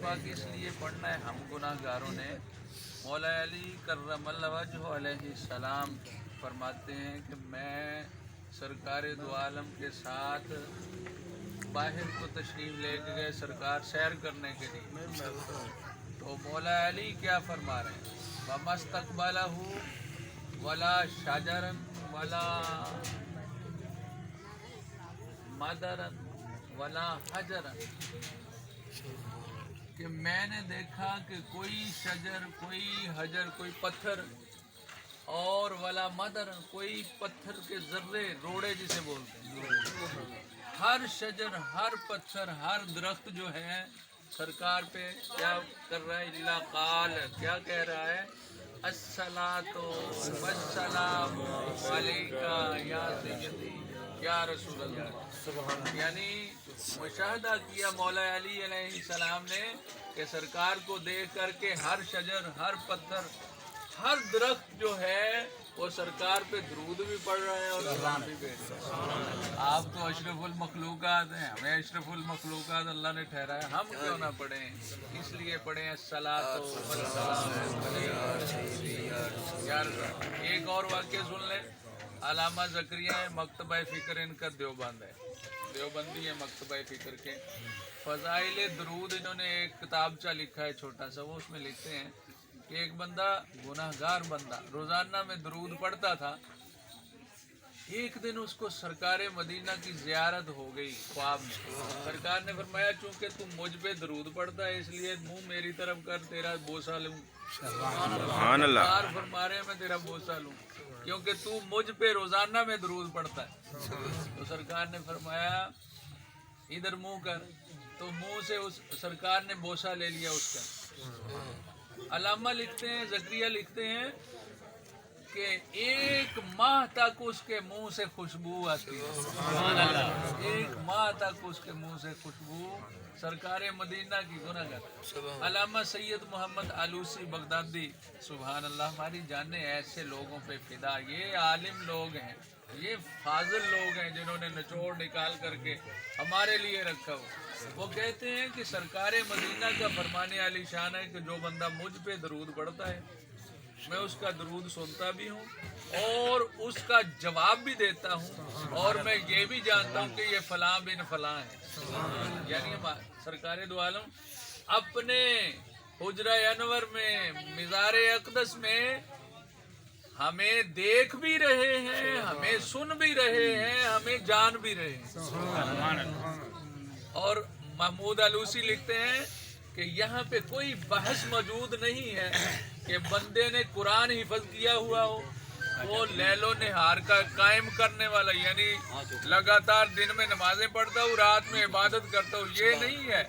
पाक इसलिए पढ़ना है हम गुनाहगारों ने। मौला अली कर्रमल्लाहु वजहहु अलैहिस्सलाम फरमाते हैं कि मैं सरकार दो आलम के साथ बाहर को तशरीफ लेके गए सरकार सैर करने के लिए। तो मौला अली क्या फरमा रहे हैं, वमस्तकबलहु वला शजरन वला मदरन वला हजरन, कि मैंने देखा कि कोई शजर, कोई हजर, कोई पत्थर, और वला मदरन, कोई पत्थर के जर्रे, रोड़े जिसे बोलते हैं, हर शजर, हर पत्थर, हर दरख्त जो है सरकार पे क्या कर रहा है, इल्ला काल, क्या कह रहा है, अस्सलातु वस्सलामु अलैका या सय्यदी या रसूल अल्लाह। यानी मुशाहदा किया मौला अली अलैहिस्सलाम ने कि सरकार को देख करके हर शजर, हर पत्थर, हर दरख्त जो है वो सरकार पे दरूद भी पढ़ रहे हैं और सलाम भी भेज रहे हैं। आप तो अशरफुल मखलूकात हैं, हमें अशरफुल मखलूकात अल्लाह ने ठहराया, हम क्यों ना पढ़ें, इसलिए पढ़ें अस्सलातु वस्सलामु अलैका। यार एक और वाक्य सुन ले, अलामा ज़करिया है, मकतबा फ़िक्र इनका देवबंद है, देवबंदी है मकतबा फ़िक्र के। फ़ज़ाइल दरूद इन्होंने एक किताबचा लिखा है छोटा सा, वो उसमें लिखते हैं कि एक बंदा, गुनाहगार बंदा, रोज़ाना में दरूद पढ़ता था। एक दिन उसको सरकार मदीना की ज़ियारत हो गई ख्वाब में। सरकार ने फरमाया चूँकि तू मुझ पे दरूद पढ़ता है इसलिए मुंह मेरी तरफ कर, तेरा बोसा लूँ। सरकार फरमा रहे मैं तेरा बोसा लूँ क्योंकि तू मुझ पे रोज़ाना में दरूद पढ़ता है। तो सरकार ने फरमाया इधर मुंह कर, तो मुंह से उस सरकार ने बोसा ले लिया उसका। अलामा लिखते हैं, ज़करिया लिखते हैं कि एक माह तक उसके मुंह से खुशबू आती है, एक माह तक उसके मुंह से खुशबू सरकार मदीना की गुनाहगार। अलामा सैयद मोहम्मद आलूसी बगदादी, सुभान अल्लाह, हमारी जाने ऐसे लोगों पे फिदा। ये आलिम लोग हैं, ये फाजिल लोग हैं जिन्होंने निचोड़ निकाल करके हमारे लिए रखा हो। वो कहते हैं कि सरकार मदीना का फरमाने आली शान है कि जो बंदा मुझ पे दरूद पढ़ता है मैं उसका दरूद सुनता भी हूँ और उसका जवाब भी देता हूँ, और मैं ये भी जानता हूँ कि ये फलां बिन फलां है। यानी सरकार दो आलम अपने हुजरा अनवर में, मिज़ार अक़दस में हमें देख भी रहे हैं, हमें सुन भी रहे हैं, हमें जान भी रहे हैं। और महमूद आलूसी लिखते हैं कि यहाँ पे कोई बहस मौजूद नहीं है कि बंदे ने कुरान हिफज किया हुआ हो, वो लैलो निहार का कायम करने वाला, यानी लगातार दिन में नमाजें पढ़ता हूँ, रात में इबादत करता हूँ, ये नहीं है।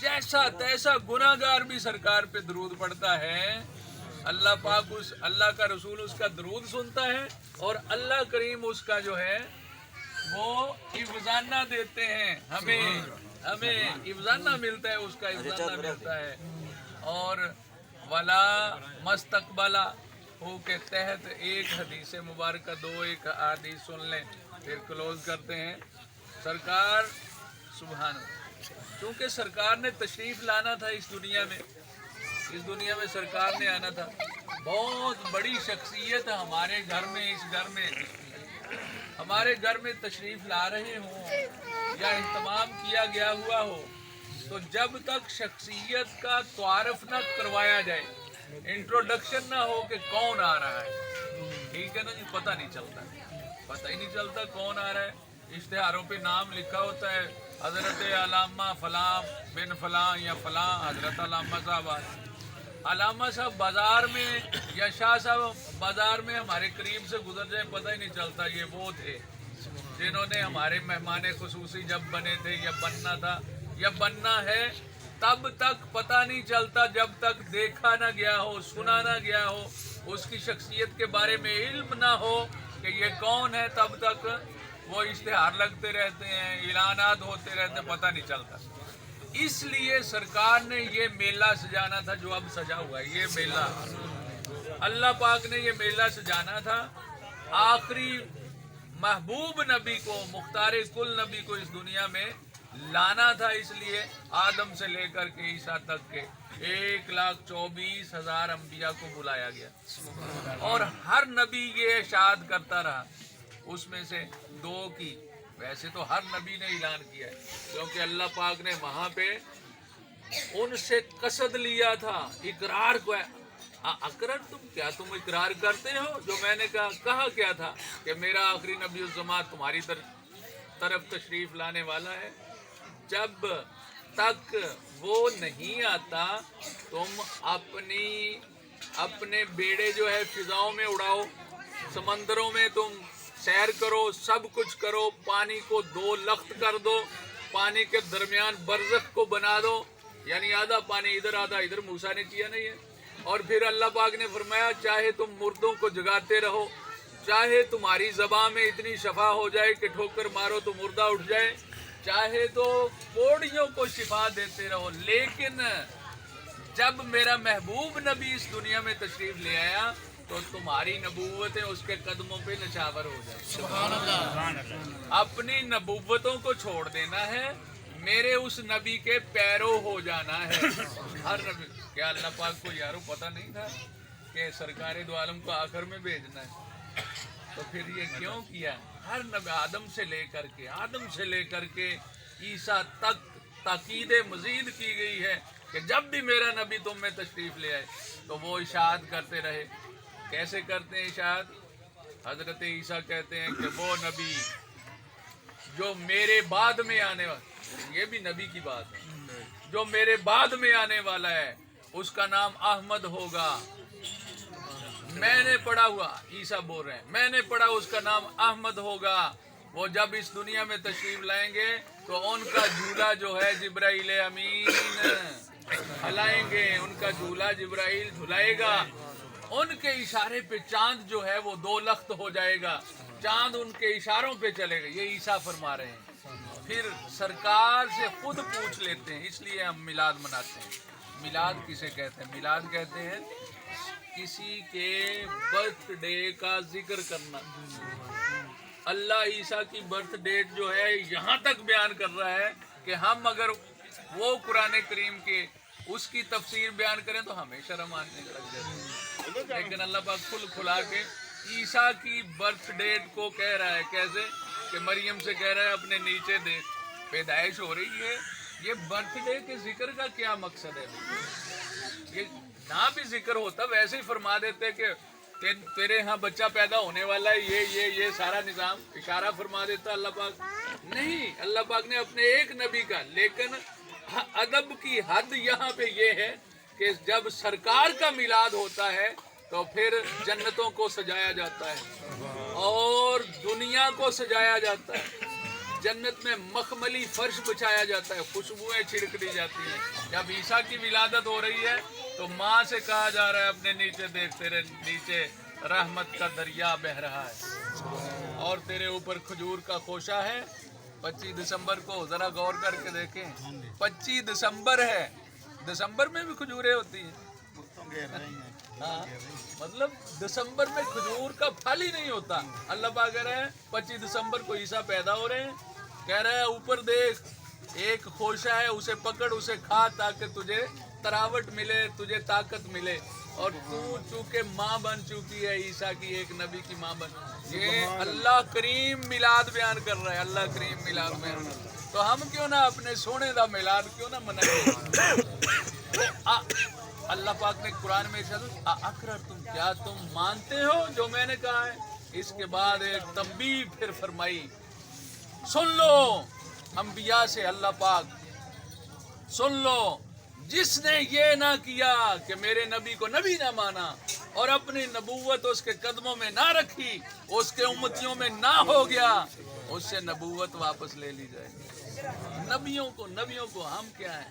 जैसा तैसा गुनाहगार भी सरकार पे दरूद पढ़ता है, अल्लाह पाक उस, अल्लाह का रसूल उसका दरूद सुनता है और अल्लाह करीम उसका जो है वो इफ़ज़ाना देते हैं, हमें इफ़ज़ाना मिलता है, उसका इफ़ज़ाना मिलता है। और वला मस्तकबला हो के तहत एक हदीस मुबारक, दो एक हदीस सुन लें फिर क्लोज करते हैं। सरकार सुभान अल्लाह, क्योंकि सरकार ने तशरीफ़ लाना था इस दुनिया में सरकार ने आना था। बहुत बड़ी शख्सियत हमारे घर में, इस घर में, हमारे घर में तशरीफ़ ला रहे हों या इंतमाम किया गया हुआ हो, तो जब तक शख्सियत का तारुफ न करवाया जाए, इंट्रोडक्शन ना हो कि कौन आ रहा है, ठीक है ना जी, पता नहीं चलता कौन आ रहा है। इश्तिहारों पे नाम लिखा होता है, हज़रत अलामा फलां बिन फलां या फलां हज़रत अलामा साहब। अलामा साहब बाज़ार में या शाह साहब बाज़ार में हमारे करीब से गुजर जाए, पता ही नहीं चलता ये वो थे जिन्होंने हमारे मेहमान खुसूसी जब बने थे या बनना था या बनना है, तब तक पता नहीं चलता जब तक देखा ना गया हो, सुना ना गया हो, उसकी शख्सियत के बारे में इल्म ना हो कि ये कौन है, तब तक वो इश्तिहार लगते रहते हैं, ऐलानात होते रहते, पता नहीं चलता। इसलिए सरकार ने ये मेला सजाना था जो अब सजा हुआ है। ये मेला अल्लाह पाक ने ये मेला सजाना था, आखिरी महबूब नबी को, मुख्तार कुल नबी को इस दुनिया में लाना था, इसलिए आदम से लेकर के ईसा तक के 1,24,000 अंबिया को बुलाया गया और हर नबी ये इरशाद करता रहा। उसमें से 2 की वैसे तो हर नबी ने ऐलान किया है, क्योंकि अल्लाह पाक ने वहां पे उनसे कसद लिया था, इकरार को। अकरर तुम इकरार करते हो जो मैंने कहा क्या था कि मेरा आखिरी नबी उस ज़मात तुम्हारी तरफ तशरीफ लाने वाला है। जब तक वो नहीं आता तुम अपने बेड़े जो है फिजाओं में उड़ाओ, समंदरों में तुम सैर करो, सब कुछ करो, पानी को 2 लख्त कर दो, पानी के दरमियान बरज़ख को बना दो, यानी आधा पानी इधर आधा इधर। मूसा ने किया नहीं है। और फिर अल्लाह पाक ने फरमाया चाहे तुम मुर्दों को जगाते रहो, चाहे तुम्हारी ज़बान में इतनी शफा हो जाए कि ठोकर मारो तो मुर्दा उठ जाए, चाहे तो कोड़ियों को शिफा देते रहो, लेकिन जब मेरा महबूब नबी इस दुनिया में तशरीफ ले आया तो तुम्हारी नबूवतें उसके कदमों पे नछावर हो जाए। सुभान अल्लाह। अपनी नबूवतों को छोड़ देना है, मेरे उस नबी के पैरों हो जाना है। हर नबी, क्या अल्लाह पाक को यारों पता नहीं था कि सरकार दो आलम को आखिर में भेजना है? तो फिर ये क्यों किया? हर नबी आदम से लेकर के ईसा तक ताकीद मजीद की गई है कि जब भी मेरा नबी तुम में तशरीफ ले आए तो वो इशाद करते रहे। कैसे करते हैं इशाद? हजरत ईसा कहते हैं कि वो नबी जो मेरे बाद में आने वाला, ये भी नबी की बात है, जो मेरे बाद में आने वाला है उसका नाम अहमद होगा। मैंने पढ़ा हुआ, ईसा बोल रहे हैं, मैंने पढ़ा उसका नाम अहमद होगा। वो जब इस दुनिया में तशरीफ लाएंगे तो उनका झूला जो है जिब्राइल अमीन हिलाएंगे, उनका झूला जिब्राइल झुलाएगा। उनके इशारे पे चांद जो है वो 2 लख्त हो जाएगा, चांद उनके इशारों पे चलेगा। ये ईसा फरमा रहे हैं। फिर सरकार से खुद पूछ लेते हैं, इसलिए हम मिलाद मनाते हैं। मिलाद किसे कहते हैं? मिलाद कहते हैं किसी के बर्थडे का जिक्र करना। अल्लाह ईसा की बर्थ डेट जो है यहाँ तक बयान कर रहा है कि हम अगर वो कुरान करीम के उसकी तफसीर बयान करें तो हमें शर्म आने लग जाती है। लेकिन अल्लाह पाक खुला के ईसा की बर्थ डेट को कह रहा है। कैसे? कि मरियम से कह रहा है अपने नीचे देख, पैदाइश हो रही है। ये बर्थडे के जिक्र का क्या मकसद है? ये ना भी जिक्र होता वैसे ही फरमा देते कि तेरे यहाँ बच्चा पैदा होने वाला है, ये सारा निज़ाम इशारा फरमा देता अल्लाह पाक। नहीं, अल्लाह पाक ने अपने एक नबी का, लेकिन अदब की हद यहाँ पे ये है कि जब सरकार का मिलाद होता है तो फिर जन्नतों को सजाया जाता है और दुनिया को सजाया जाता है। जन्नत में मखमली फर्श बिछाया जाता है, खुशबुएं छिड़क दी जाती हैं। जब ईसा की विलादत हो रही है तो माँ से कहा जा रहा है अपने नीचे देख, तेरे नीचे रहमत का दरिया बह रहा है और तेरे ऊपर खजूर का खोशा है। 25 दिसंबर को जरा गौर करके देखें, 25 दिसंबर है, दिसंबर में भी खजूरें होती हैं। हाँ, मतलब दिसंबर में खजूर का फल ही नहीं होता। अल्लाह पाक कह रहे हैं 25 दिसंबर को ईसा पैदा हो रहे हैं, कह रहे हैं ऊपर देख एक खोशा है, उसे पकड़, उसे खा ताकि तुझे तरावट मिले, तुझे ताकत मिले। और तू चूंकि माँ बन चुकी है, ईसा की एक नबी की माँ बन। ये अल्लाह करीम मिलाद बयान कर रहा है, अल्लाह करीम मिलाद बयान। तो हम क्यों ना अपने सोने का मिलाद क्यों ना मनाएं? अल्लाह पाक ने कुरान में अकरर तुम मानते हो जो मैंने कहा है? इसके बाद एक तंबीह फिर फरमाई, सुन लो अंबिया से, अल्लाह पाक सुन लो, जिसने ये ना किया कि मेरे नबी को नबी ना माना और अपनी नबूवत उसके कदमों में ना रखी, उसके उम्मतियों में ना हो गया, उससे नबूवत वापस ले ली जाएगी। नबियों को हम क्या है?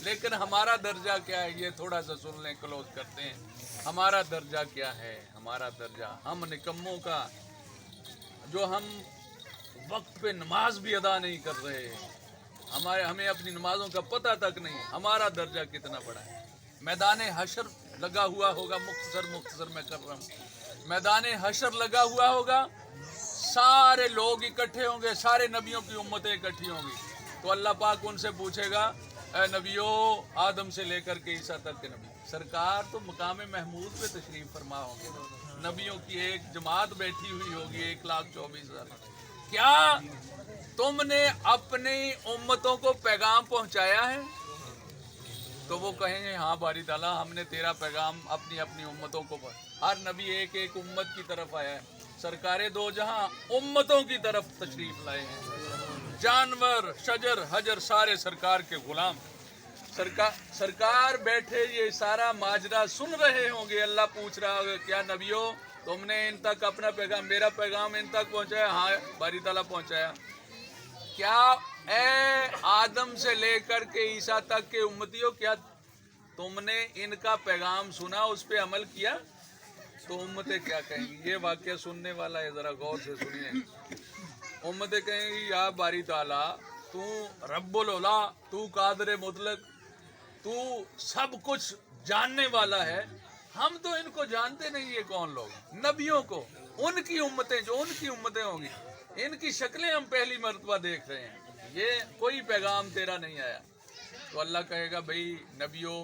लेकिन हमारा दर्जा क्या है? ये थोड़ा सा सुन लें, क्लोज करते हैं। हमारा दर्जा क्या है? हमारा दर्जा हम निकम्मों का, जो हम वक्त पे नमाज भी अदा नहीं कर रहे, हमें अपनी नमाजों का पता तक नहीं। हमारा दर्जा कितना बड़ा है। मैदान हशर लगा हुआ होगा, मुख्तसर मैं कर रहा हूँ। मैदान हशर लगा हुआ होगा, सारे लोग इकट्ठे होंगे, सारे नबियों की उम्मतें इकट्ठी होंगी। तो अल्लाह पाक उनसे पूछेगा, ए नबियों, आदम से लेकर के ईसा तक के नबी, सरकार तो मकाम महमूद पे तशरीफ फरमा होंगे, नबियों की एक जमात बैठी हुई होगी 1,24,000। क्या तुमने अपनी उम्मतों को पैगाम पहुंचाया है? तो वो कहेंगे, हाँ बारी ताला, हमने तेरा पैगाम अपनी अपनी उम्मतों को हर नबी एक एक उम्मत की तरफ आया है। सरकारे दो जहां उम्मतों की तरफ तशरीफ लाए हैं। जानवर, शजर, हजर सारे सरकार के गुलाम। सरकार बैठे ये सारा माजरा सुन रहे होंगे। अल्लाह पूछ रहा होगा, क्या नबियों तुमने इन तक अपना पैगाम, मेरा पैगाम इन तक पहुंचाया? हाँ बारी ताला पहुंचाया। क्या ए आदम से लेकर के ईसा तक के उम्मतियों, क्या तुमने इनका पैगाम सुना, उस पे अमल किया? तो उम्मतें क्या कहेंगी? ये वाक्य सुनने वाला है, जरा गौर से सुनिए। उम्मतें कहेंगी, या बारी ताला, तू रब्बुल उला, तू कादर मुतलक, तू सब कुछ जानने वाला है, हम तो इनको जानते नहीं। ये कौन लोग? नबियों को, उनकी उम्मतें, जो उनकी उम्मतें होंगी, इनकी शक्लें हम पहली मर्तबा देख रहे हैं, ये कोई पैगाम तेरा नहीं आया। तो अल्लाह कहेगा, भाई नबियों,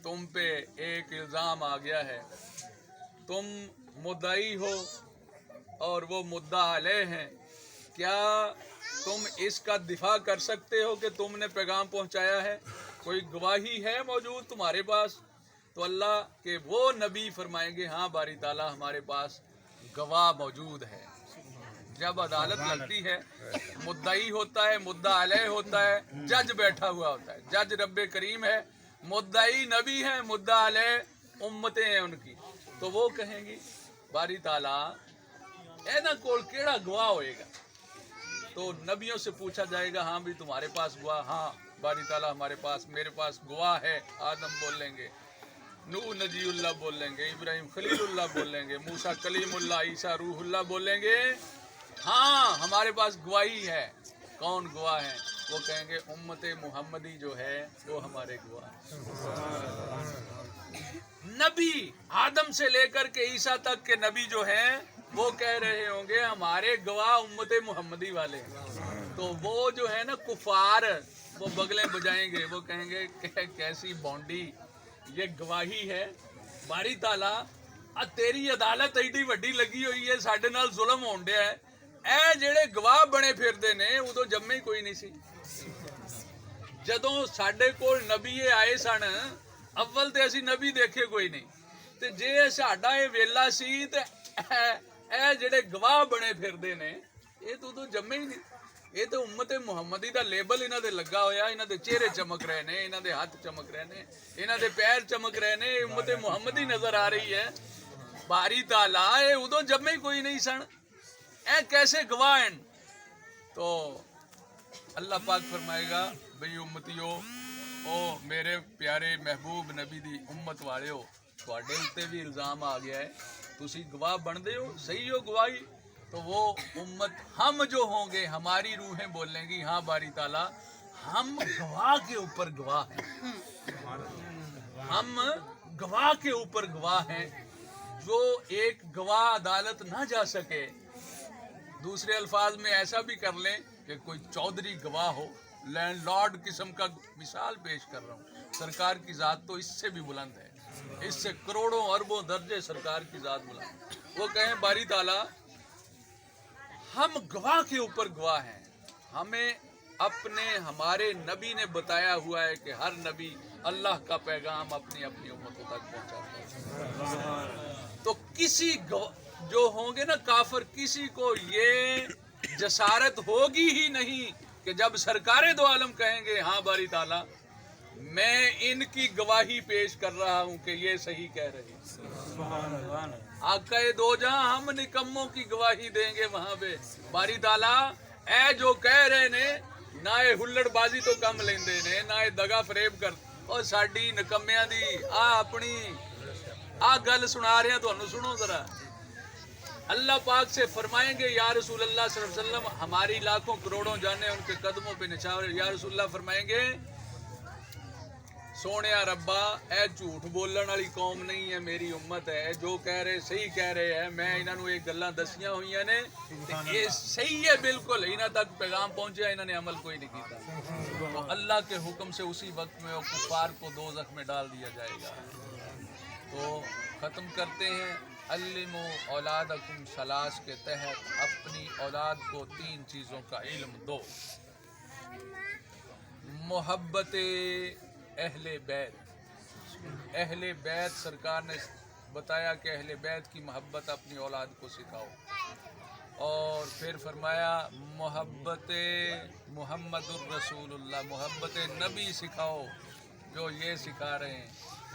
तुम पे एक इल्ज़ाम आ गया है, तुम मुद्दाई हो और वो मुद्दा अलैह हैं। क्या तुम इसका दिफा कर सकते हो कि तुमने पैगाम पहुंचाया है? कोई गवाही है मौजूद तुम्हारे पास? तो अल्लाह के वो नबी फरमाएंगे, हाँ बारी ताला, हमारे पास गवाह मौजूद है। जब अदालत लगती है, मुद्दाई होता है, मुद्दा अलैह होता है, जज बैठा हुआ होता है, जज रब्बे करीम है, मुद्दाई नबी है, मुद्दा अलैह उम्मतें हैं उनकी। तो वो कहेंगी, बारी ताला एना कोल केड़ा गवाह होएगा? तो नबियों से पूछा जाएगा, हाँ भी तुम्हारे पास गवाह? हाँ बारी ताला, हमारे पास, मेरे पास गवाह है। आदम बोलेंगे, नूह नजीउल्लाह बोलेंगे, इब्राहिम खलीलुल्लाह बोलेंगे, मूसा कलीमुल्लाह, ईसा रूहुल्लाह बोलेंगे, हाँ हमारे पास गवाही है। कौन गवाह है? वो कहेंगे, उम्मते मुहम्मदी जो है वो हमारे गवाह है। नबी आदम से लेकर के ईसा तक के नबी जो हैं, वो कह रहे होंगे, हमारे गवाह उम्मते मुहम्मदी वाले हैं। तो वो जो है ना कुफार, वो बगलें बजाएंगे, वो कहेंगे, कैसी बॉन्डी, ये गवाही है। बारी ताला, तेरी अदालत एडी वड्डी लगी हुई है, साडे नाल जुल्म होण दिया है। ए जेड़े गवाह बने फिरदे ने, उदों जम्मे ही कोई नहीं सी। जदों साडे कोल नबी आए सन, अव्वल ते असीं नबी देखे कोई नहीं, ते जे साडा ये वेला सी ते ए जेड़े गवाह बने फिरदे ने, ये तो उदों जम्मे ही नहीं। ये तो उम्मते मुहम्मदी दा लेबल इन्हां दे लगा होया, इन्हां दे चेहरे चमक रहे ने, इन्हां दे हाथ चमक रहे ने, इन्हां दे पैर चमक रहे ने, उम्मते मुहम्मदी नजर आ रही है। बारी ताला, ये उदों जम्मे ही कोई नहीं सन, ए कैसे गवाह हैं? तो अल्लाह पाक फरमाएगा, भाई उम्मतियों, ओ मेरे प्यारे महबूब नबी दी उम्मत वाले हो, तुहाडे उत्ते भी इल्ज़ाम आ गया है, तुसी गवाह बनदे हो, सही हो गवाही। तो वो उम्मत, हम जो होंगे, हमारी रूहें बोलेंगी, हाँ बारी ताला, हम गवाह के ऊपर गवाह हैं, हम गवाह के ऊपर गवाह हैं। जो एक गवाह अदालत ना जा सके, दूसरे अल्फाज में ऐसा भी कर लें कि कोई चौधरी गवाह हो, लैंडलॉर्ड किस्म का मिसाल पेश कर रहा हूँ। सरकार की ज़ात तो इससे भी बुलंद है, इससे करोड़ों अरबों दर्जे सरकार की ज़ात बुलंद। वो कहें, बारी ताला, हम गवाह के ऊपर गवाह हैं। हमें अपने, हमारे नबी ने बताया हुआ है कि हर नबी अल्लाह का पैगाम अपनी अपनी उम्मतों तक पहुंचाता है। तो किसी जो होंगे ना काफिर, किसी को ये जसारत होगी ही नहीं कि जब सरकारे दो आलम कहेंगे, हाँ बारी ताला, मैं इनकी गवाही पेश कर रहा हूँ कि ये सही कह रहे हैं। आकाए दो जहां, हम निकम्मों की गवाही देंगे वहां पे। बारी ताला, ए जो कह रहे ने, ना ये हुल्लड़बाजी तो कम लेंदे ने, ना ये दगा फरेब कर, और साडी निकम्मियां दी अपनी गल सुना रहे हैं, तुहानू सुनो जरा। अल्लाह पाक से फरमाएंगे, या रसूल अल्लाह सल्लल्लाहु अलैहि वसल्लम, हमारी लाखों करोड़ों जाने उनके कदमों पे निछावर। या रसूल अल्लाह फरमाएंगे, سونیا ربا اے جھوٹ بولن والی قوم نہیں ہے، میری امت ہے، جو کہہ رہے صحیح کہہ رہے ہیں، میں انہاں نوں یہ گلاں دسیاں ہوئیاں نے تے یہ صحیح ہے، بالکل انہاں تک پیغام پہنچیا، انہاں نے عمل کوئی نہیں کیتا، تو اللہ کے حکم سے اسی وقت میں وہ کفار کو دوزخ میں ڈال دیا جائے گا۔ تو ختم کرتے ہیں، علموا اولادکم ثلاث کے تحت اپنی اولاد کو 3 چیزوں کا علم دو۔ محبت اہل بیت، اہل بیت سرکار نے بتایا کہ اہل بیت کی محبت اپنی اولاد کو سکھاؤ، اور پھر فرمایا محبت محمد الرسول اللہ، محبت نبی سکھاؤ، جو یہ سکھا رہے ہیں۔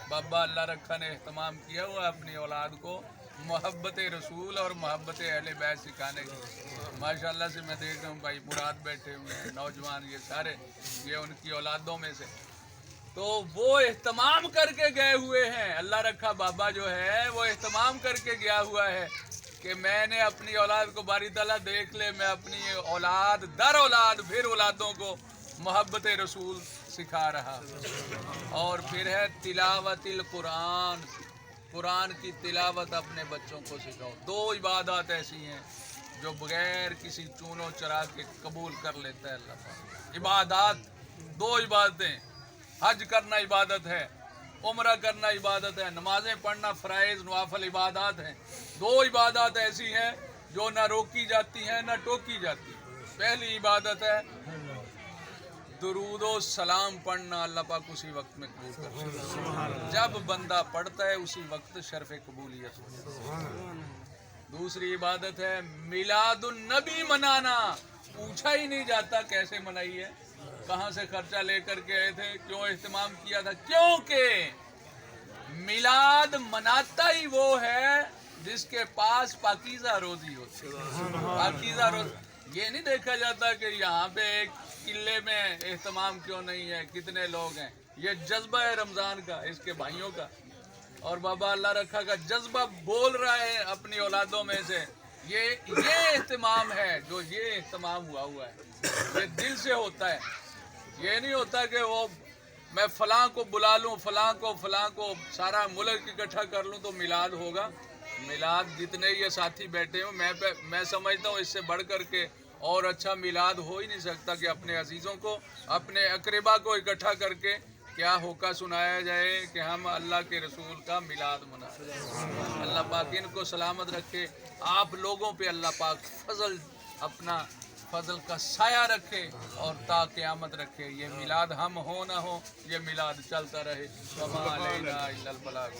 بابا اللہ رکھا نے اہتمام کیا ہوا اپنی اولاد کو محبت رسول اور محبت اہل بیت سکھانے کی۔ ماشاءاللہ سے میں دیکھ رہا ہوں بھائی مراد بیٹھے ہوئے ہیں، نوجوان یہ سارے، یہ ان کی اولادوں میں سے، تو وہ اہتمام کر کے گئے ہوئے ہیں۔ اللہ رکھا بابا جو ہے وہ اہتمام کر کے گیا ہوا ہے کہ میں نے اپنی اولاد کو، باری تعالیٰ دیکھ لے، میں اپنی اولاد در اولاد پھر اولادوں کو محبت رسول سکھا رہا۔ اور پھر ہے تلاوت القرآن، قرآن کی تلاوت اپنے بچوں کو سکھاؤ۔ 2 عبادات ایسی ہیں جو بغیر کسی چونو چرا کے قبول کر لیتا ہے اللہ پاک۔ عبادات 2 عبادتیں، حج کرنا عبادت ہے، عمرہ کرنا عبادت ہے، نمازیں پڑھنا فرائض نوافل عبادات ہیں۔ 2 عبادات ایسی ہیں جو نہ روکی جاتی ہیں نہ ٹوکی جاتی۔ پہلی عبادت ہے درود و سلام پڑھنا، اللہ پاک اسی وقت میں قبول کرتا ہے، جب بندہ پڑھتا ہے اسی وقت شرف قبولیت ہوتا ہے۔ دوسری عبادت ہے میلاد النبی منانا، پوچھا ہی نہیں جاتا کیسے منائی ہے، کہاں سے خرچہ لے کر کے آئے تھے، کیوں اہتمام کیا تھا، کیونکہ میلاد مناتا ہی وہ ہے جس کے پاس پاکیزہ روزی ہوتی ہے۔ پاکیزہ روزی، یہ نہیں دیکھا جاتا کہ یہاں پہ ایک قلعے میں اہتمام کیوں نہیں ہے، کتنے لوگ ہیں، یہ جذبہ ہے رمضان کا، اس کے بھائیوں کا، اور بابا اللہ رکھا کا جذبہ بول رہا ہے اپنی اولادوں میں سے، یہ اہتمام ہے، جو یہ اہتمام ہوا ہے یہ دل سے ہوتا ہے۔ یہ نہیں ہوتا کہ وہ میں فلاں کو بلا لوں، فلاں کو سارا ملک اکٹھا کر لوں تو میلاد ہوگا۔ میلاد جتنے یہ ساتھی بیٹھے ہوں، میں سمجھتا ہوں اس سے بڑھ کر کے اور اچھا میلاد ہو ہی نہیں سکتا کہ اپنے عزیزوں کو، اپنے اقربا کو اکٹھا کر کے کیا ہوکا سنایا جائے کہ ہم اللہ کے رسول کا میلاد منا رہے ہیں۔ اللہ پاک ان کو سلامت رکھے، آپ لوگوں پہ اللہ پاک فضل، اپنا فضل کا سایہ رکھے اور تا قیامت رکھے۔ یہ میلاد ہم ہو نہ ہو، یہ میلاد چلتا رہے۔ وما علینا الا البلاغ۔